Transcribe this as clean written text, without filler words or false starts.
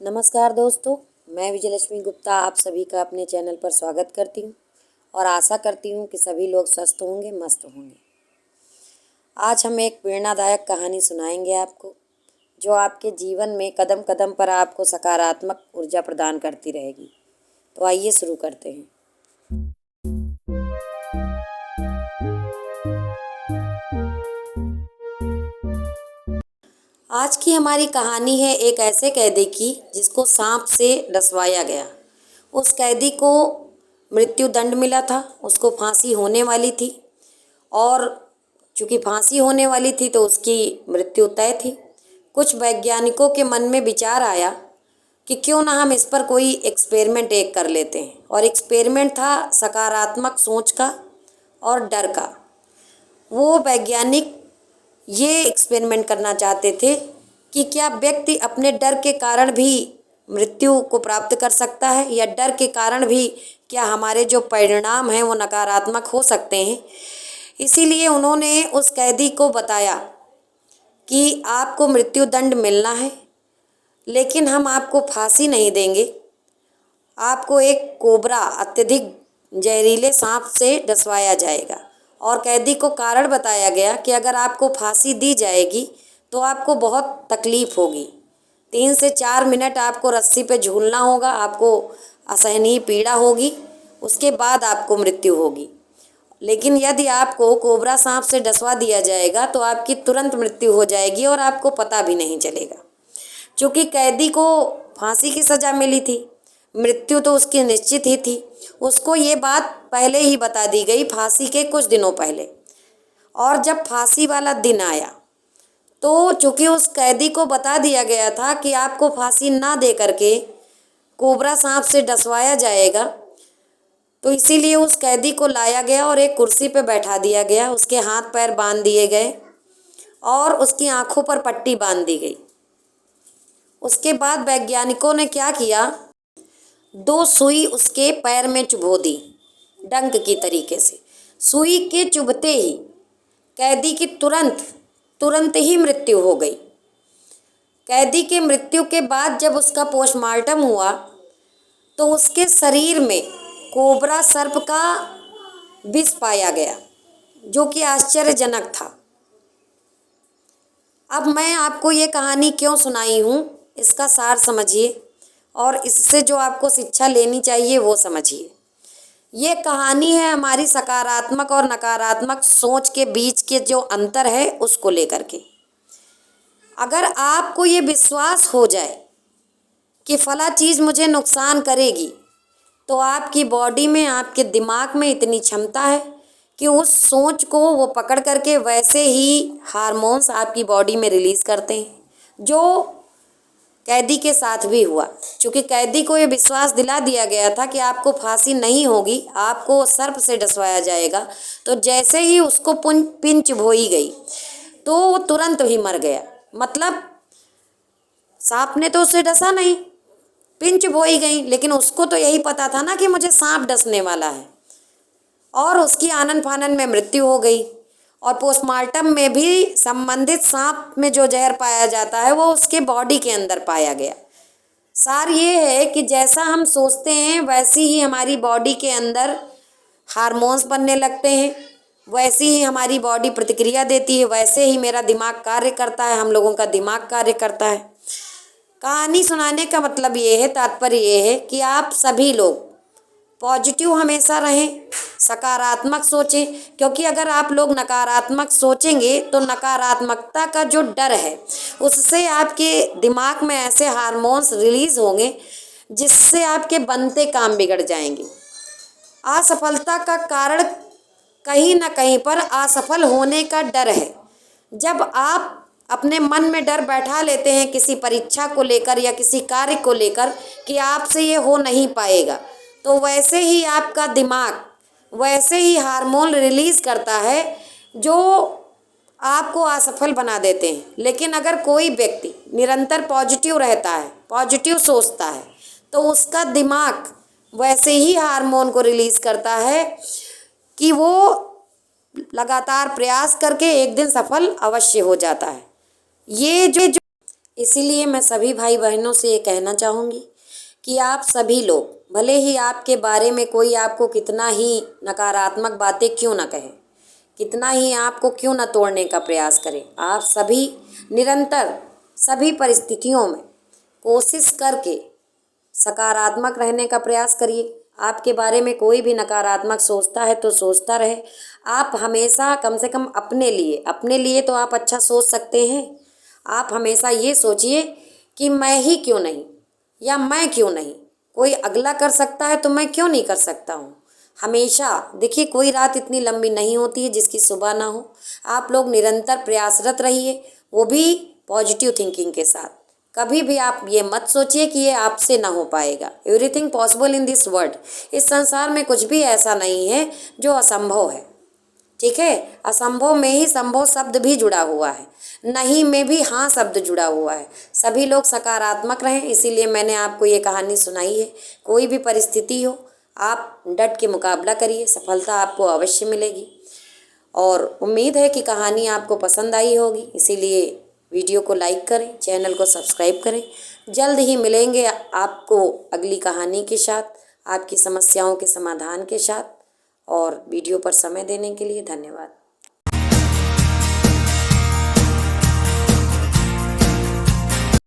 नमस्कार दोस्तों, मैं विजयलक्ष्मी गुप्ता आप सभी का अपने चैनल पर स्वागत करती हूँ और आशा करती हूँ कि सभी लोग स्वस्थ होंगे, मस्त होंगे। आज हम एक प्रेरणादायक कहानी सुनाएंगे आपको, जो आपके जीवन में कदम कदम पर आपको सकारात्मक ऊर्जा प्रदान करती रहेगी। तो आइए शुरू करते हैं। आज की हमारी कहानी है एक ऐसे कैदी की जिसको सांप से डसवाया गया। उस कैदी को मृत्यु दंड मिला था, उसको फांसी होने वाली थी और चूँकि फांसी होने वाली थी तो उसकी मृत्यु तय थी। कुछ वैज्ञानिकों के मन में विचार आया कि क्यों ना हम इस पर कोई एक्सपेरिमेंट एक कर लेते हैं, और एक्सपेरिमेंट था सकारात्मक सोच का और डर का। वो वैज्ञानिक ये एक्सपेरिमेंट करना चाहते थे कि क्या व्यक्ति अपने डर के कारण भी मृत्यु को प्राप्त कर सकता है, या डर के कारण भी क्या हमारे जो परिणाम हैं वो नकारात्मक हो सकते हैं। इसीलिए उन्होंने उस कैदी को बताया कि आपको मृत्यु दंड मिलना है, लेकिन हम आपको फांसी नहीं देंगे, आपको एक कोबरा अत्यधिक जहरीले सांप से डसवाया जाएगा। और कैदी को कारण बताया गया कि अगर आपको फांसी दी जाएगी तो आपको बहुत तकलीफ़ होगी। 3 से 4 मिनट आपको रस्सी पे झूलना होगा, आपको असहनीय पीड़ा होगी, उसके बाद आपको मृत्यु होगी। लेकिन यदि आपको कोबरा सांप से डसवा दिया जाएगा तो आपकी तुरंत मृत्यु हो जाएगी और आपको पता भी नहीं चलेगा। चूँकि कैदी को फांसी की सज़ा मिली थी, मृत्यु तो उसकी निश्चित ही थी, उसको ये बात पहले ही बता दी गई, फांसी के कुछ दिनों पहले। और जब फांसी वाला दिन आया तो चूँकि उस कैदी को बता दिया गया था कि आपको फांसी ना दे करके कोबरा सांप से डसवाया जाएगा, तो इसीलिए उस कैदी को लाया गया और एक कुर्सी पर बैठा दिया गया। उसके हाथ पैर बांध दिए गए और उसकी आंखों पर पट्टी बांध दी गई। उसके बाद वैज्ञानिकों ने क्या किया, 2 सुई उसके पैर में चुभो दी डंक की तरीके से। सुई के चुभते ही कैदी की तुरंत ही मृत्यु हो गई। कैदी के मृत्यु के बाद जब उसका पोस्टमार्टम हुआ तो उसके शरीर में कोबरा सर्प का विष पाया गया, जो कि आश्चर्यजनक था। अब मैं आपको ये कहानी क्यों सुनाई हूँ, इसका सार समझिए और इससे जो आपको शिक्षा लेनी चाहिए वो समझिए। ये कहानी है हमारी सकारात्मक और नकारात्मक सोच के बीच के जो अंतर है उसको लेकर के। अगर आपको ये विश्वास हो जाए कि फला चीज़ मुझे नुकसान करेगी, तो आपकी बॉडी में, आपके दिमाग में इतनी क्षमता है कि उस सोच को वो पकड़ करके वैसे ही हार्मोन्स आपकी बॉडी में रिलीज़ करते हैं, जो कैदी के साथ भी हुआ। क्योंकि कैदी को ये विश्वास दिला दिया गया था कि आपको फांसी नहीं होगी, आपको सर्प से डसवाया जाएगा। तो जैसे ही उसको पिंच बोई गई तो वो तुरंत ही मर गया। मतलब सांप ने तो उसे डसा नहीं, पिंच बोई गई, लेकिन उसको तो यही पता था ना कि मुझे सांप डसने वाला है, और उसकी आनन फानन में मृत्यु हो गई। और पोस्टमार्टम में भी संबंधित सांप में जो जहर पाया जाता है वो उसके बॉडी के अंदर पाया गया। सार ये है कि जैसा हम सोचते हैं वैसी ही हमारी बॉडी के अंदर हार्मोन्स बनने लगते हैं, वैसी ही हमारी बॉडी प्रतिक्रिया देती है, वैसे ही मेरा दिमाग कार्य करता है, हम लोगों का दिमाग कार्य करता है। कहानी सुनाने का मतलब ये है, तात्पर्य ये है कि आप सभी लोग पॉजिटिव हमेशा रहें, सकारात्मक सोचें। क्योंकि अगर आप लोग नकारात्मक सोचेंगे तो नकारात्मकता का जो डर है उससे आपके दिमाग में ऐसे हार्मोन्स रिलीज़ होंगे जिससे आपके बनते काम बिगड़ जाएंगे। असफलता का कारण कहीं ना कहीं पर असफल होने का डर है। जब आप अपने मन में डर बैठा लेते हैं किसी परीक्षा को लेकर या किसी कार्य को लेकर कि आपसे ये हो नहीं पाएगा, तो वैसे ही आपका दिमाग वैसे ही हार्मोन रिलीज़ करता है जो आपको असफल बना देते हैं। लेकिन अगर कोई व्यक्ति निरंतर पॉजिटिव रहता है, पॉजिटिव सोचता है, तो उसका दिमाग वैसे ही हार्मोन को रिलीज़ करता है कि वो लगातार प्रयास करके एक दिन सफल अवश्य हो जाता है। ये जो इसीलिए मैं सभी भाई बहनों से ये कहना चाहूँगी कि आप सभी लोग, भले ही आपके बारे में कोई आपको कितना ही नकारात्मक बातें क्यों ना कहे, कितना ही आपको क्यों ना तोड़ने का प्रयास करें, आप सभी निरंतर सभी परिस्थितियों में कोशिश करके सकारात्मक रहने का प्रयास करिए। आपके बारे में कोई भी नकारात्मक सोचता है तो सोचता रहे। आप हमेशा कम से कम अपने लिए तो आप अच्छा सोच सकते हैं। आप हमेशा ये सोचिए कि मैं ही क्यों नहीं, या मैं क्यों नहीं, कोई अगला कर सकता है तो मैं क्यों नहीं कर सकता हूँ। हमेशा देखिए, कोई रात इतनी लंबी नहीं होती है जिसकी सुबह ना हो। आप लोग निरंतर प्रयासरत रहिए, वो भी पॉजिटिव थिंकिंग के साथ। कभी भी आप ये मत सोचिए कि ये आपसे ना हो पाएगा। Everything possible in this world. इस संसार में कुछ भी ऐसा नहीं है जो असंभव है, ठीक है। असंभव में ही संभव शब्द भी जुड़ा हुआ है, नहीं में भी हाँ शब्द जुड़ा हुआ है। सभी लोग सकारात्मक रहें, इसीलिए मैंने आपको ये कहानी सुनाई है। कोई भी परिस्थिति हो, आप डट के मुकाबला करिए, सफलता आपको अवश्य मिलेगी। और उम्मीद है कि कहानी आपको पसंद आई होगी, इसीलिए वीडियो को लाइक करें, चैनल को सब्सक्राइब करें। जल्द ही मिलेंगे आपको अगली कहानी के साथ, आपकी समस्याओं के समाधान के साथ। और वीडियो पर समय देने के लिए धन्यवाद।